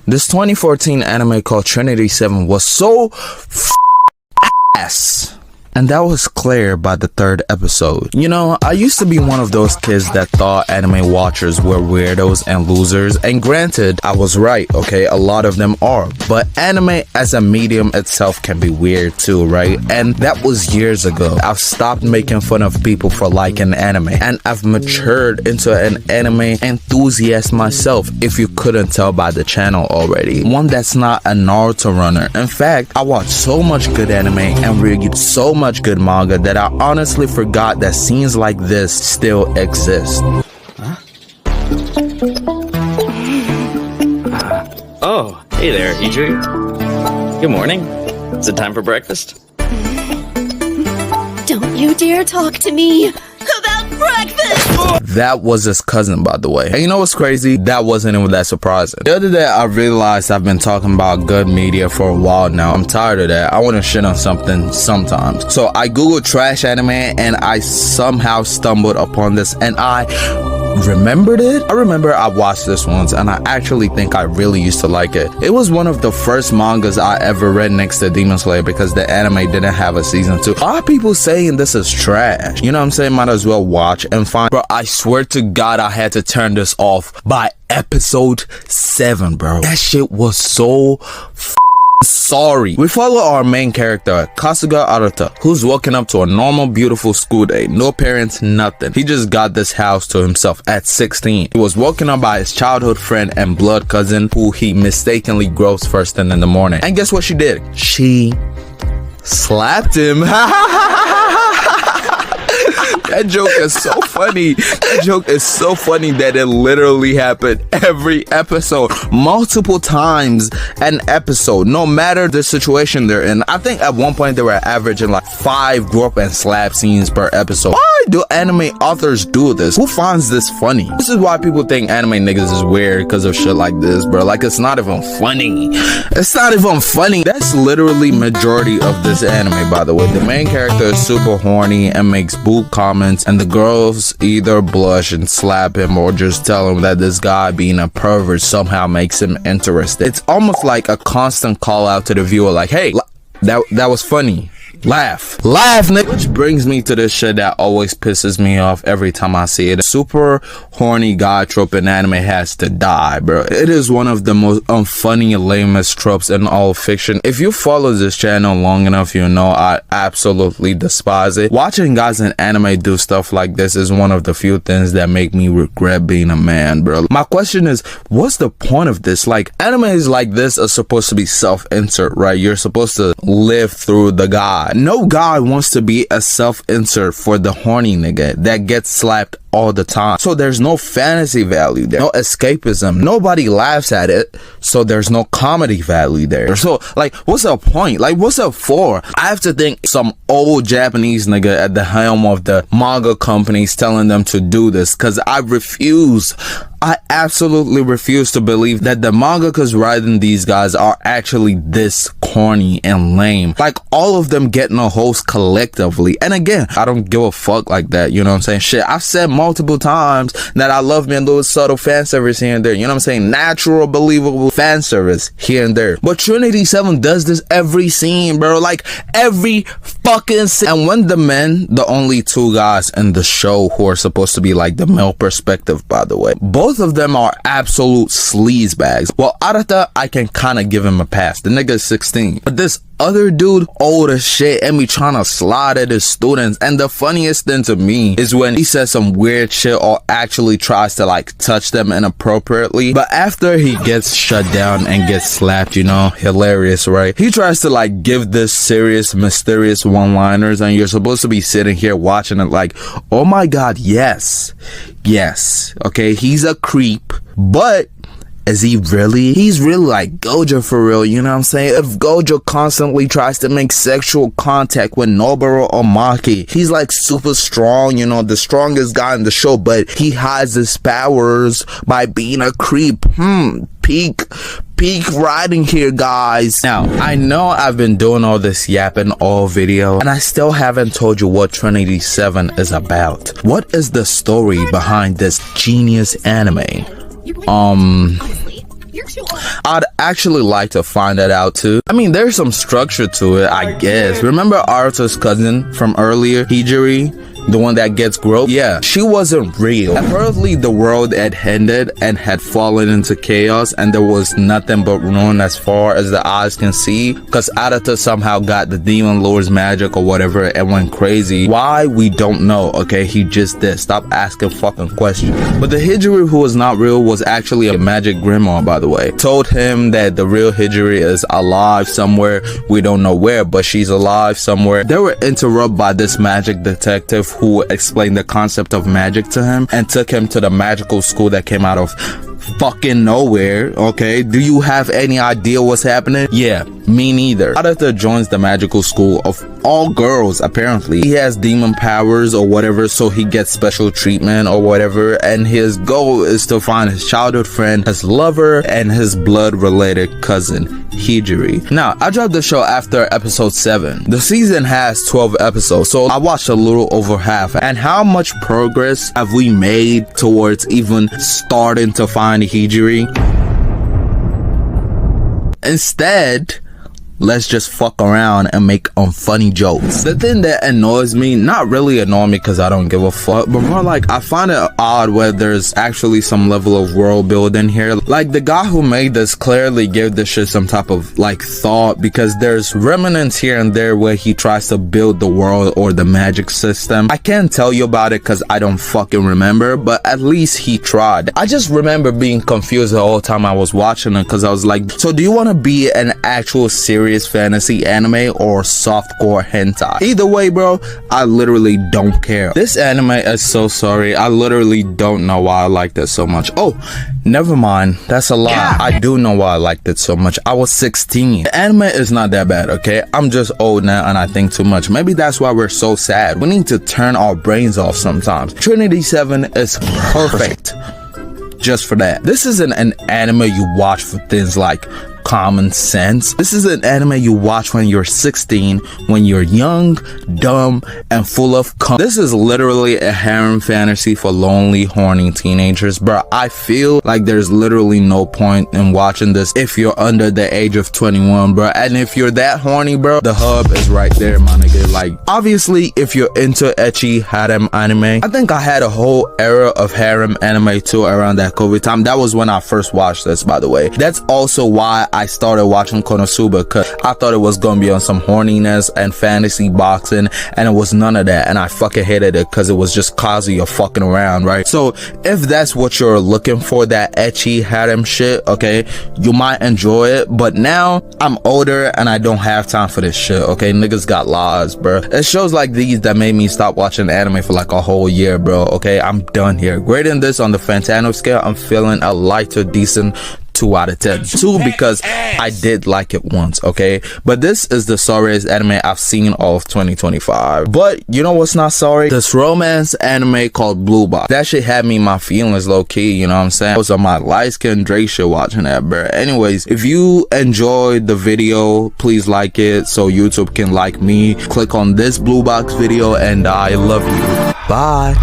This 2014 anime called Trinity 7 was so ass. And that was clear by the 3rd episode. You know, I used to be one of those kids that thought anime watchers were weirdos and losers. And granted, I was right, okay? A lot of them are. But anime as a medium itself can be weird too, right? And that was years ago. I've stopped making fun of people for liking anime. And I've matured into an anime enthusiast myself, if you couldn't tell by the channel already. One that's not a Naruto runner. In fact, I watch so much good anime and read so much good manga that I honestly forgot that scenes like this still exist. Huh? Oh, hey there, 𝖍𝖔𝖗𝖓. Good morning. Is it time for breakfast? Don't you dare talk to me about breakfast! That was his cousin, by the way. And you know what's crazy? That wasn't even that surprising. The other day, I realized I've been talking about good media for a while now. I'm tired of that. I want to shit on something sometimes. So I googled trash anime and I somehow stumbled upon this and I remembered it. I remember I watched this once and I actually think I really used to like it. It was one of the first mangas I ever read next to Demon Slayer because the anime didn't have a season 2. A lot of people saying this is trash. You know what I'm saying? Might as well watch and find. Bro, I swear to God I had to turn this off by episode 7, bro. That shit was so sorry. We follow our main character, Kasuga Arata, who's woken up to a normal, beautiful school day. No parents, nothing. He just got this house to himself at 16. He was woken up by his childhood friend and blood cousin, who he mistakenly grows first thing in the morning. And guess what she did? She slapped him. That joke is so funny. That joke is so funny that it literally happened every episode, multiple times an episode, no matter the situation they're in. I think at one point they were averaging like 5 grow up and slap scenes per episode. Why do anime authors do this? Who finds this funny? This is why people think anime niggas is weird, because of shit like this, bro. Like, it's not even funny. It's not even funny. That's literally majority of this anime, by the way. The main character is super horny and makes boob comments, and the girls either blush and slap him or just tell him that this guy being a pervert somehow makes him interested. It's almost like a constant call out to the viewer, like, hey, that was funny. Laugh, nigga. Which brings me to this shit that always pisses me off every time I see it. A super horny guy trope in anime has to die, bro. It is one of the most unfunny, lamest tropes in all fiction. If you follow this channel long enough, you know I absolutely despise it. Watching guys in anime do stuff like this is one of the few things that make me regret being a man, bro. My question is, what's the point of this? Like, animes like this are supposed to be self-insert, right? You're supposed to live through the guy. No guy wants to be a self-insert for the horny nigga that gets slapped all the time. So there's no fantasy value there, no escapism, nobody laughs at it, so there's no comedy value there. So like, what's the point? Like, what's it for? I have to think some old Japanese nigga at the helm of the manga companies telling them to do this, because I absolutely refuse to believe that the mangakas writing these guys are actually this corny and lame. Like, all of them getting a host collectively. And again, I don't give a fuck like that, you know what I'm saying? Shit, I've said multiple times that I love me a little subtle fan service here and there, you know what I'm saying? Natural, believable fan service here and there. But Trinity 7 does this every scene, bro. Like, every fucking scene. And when the men, the only 2 guys in the show who are supposed to be like the male perspective, by the way, both of them are absolute sleaze bags. Well, Arata, I can kind of give him a pass. The nigga is 16. But this other dude, old as shit, and be trying to slide at his students. And the funniest thing to me is when he says some weird shit or actually tries to like touch them inappropriately. But after he gets shut down and gets slapped, you know, hilarious, right? He tries to like give this serious, mysterious one-liners, and you're supposed to be sitting here watching it like, oh my god, yes, okay, he's a creep, but is he really? He's really like Gojo for real, you know what I'm saying? If Gojo constantly tries to make sexual contact with Noboru or Maki, he's like super strong, you know, the strongest guy in the show, but he hides his powers by being a creep. Peak writing here, guys. Now, I know I've been doing all this yapping all video, and I still haven't told you what Trinity 7 is about. What is the story behind this genius anime? You're too old. I'd actually like to find that out too. I mean, there's some structure to it, I guess. Remember Arthur's cousin from earlier, 𝖍𝖔𝖗? The one that gets groped? Yeah, she wasn't real. Apparently, the world had ended and had fallen into chaos, and there was nothing but ruin as far as the eyes can see. Because Aditya somehow got the demon lord's magic or whatever and went crazy. Why? We don't know, okay? He just did. Stop asking fucking questions. But the 𝖍𝖔𝖗 who was not real was actually a magic grimoire, by the way. Told him that the real 𝖍𝖔𝖗 is alive somewhere. We don't know where, but she's alive somewhere. They were interrupted by this magic detective who explained the concept of magic to him and took him to the magical school that came out of fucking nowhere. Okay, do you have any idea what's happening? Yeah, me neither. Aditya joins the magical school of all girls. Apparently he has demon powers or whatever, so he gets special treatment or whatever, and his goal is to find his childhood friend, his lover, and his blood related cousin 𝖍𝖔𝖗. Now, I dropped the show after episode 7. The season has 12 episodes, so I watched a little over half. And how much progress have we made towards even starting to find 𝖍𝖔𝖗? Instead, let's just fuck around and make funny jokes. The thing that annoys me, not really annoy me because I don't give a fuck, but more like I find it odd where there's actually some level of world building here. Like the guy who made this clearly gave this shit some type of like thought, because there's remnants here and there where he tries to build the world or the magic system. I can't tell you about it because I don't fucking remember, but at least he tried. I just remember being confused the whole time I was watching it, because I was like, so do you want to be an actual serious fantasy anime or softcore hentai? Either way, bro, I literally don't care. This anime is so sorry. I literally don't know why I liked it so much. Oh, never mind. That's a lie. Yeah. I do know why I liked it so much. I was 16. The anime is not that bad, okay? I'm just old now and I think too much. Maybe that's why we're so sad. We need to turn our brains off sometimes. Trinity 7 is perfect just for that. This isn't an anime you watch for things like common sense. This is an anime you watch when you're 16, when you're young, dumb, and full of cum. This is literally a harem fantasy for lonely, horny teenagers, bro. I feel like there's literally no point in watching this if you're under the age of 21, bro. And if you're that horny, bro, the hub is right there, my nigga. Like, obviously, if you're into ecchi harem anime, I think I had a whole era of harem anime too around that COVID time. That was when I first watched this, by the way. That's also why I started watching Konosuba, because I thought it was gonna be on some horniness and fantasy boxing, and it was none of that, and I fucking hated it because it was just Kazuya fucking around, right? So if that's what you're looking for, that ecchi harem shit, okay, you might enjoy it. But now I'm older and I don't have time for this shit, okay? Niggas got lives, bro. It shows like these that made me stop watching anime for like a whole year, bro. Okay, I'm done here. Grading this on the Fantano scale, I'm feeling a light to decent 2 out of 10. 2 because I did like it once, okay? But this is the sorriest anime I've seen all of 2025. But you know what's not sorry? This romance anime called Blue Box. That shit had me in my feelings low key, you know what I'm saying? I was on my light skin Drake shit watching that, bro. Anyways, if you enjoyed the video, please like it so YouTube can like me. Click on this Blue Box video and I love you. Bye.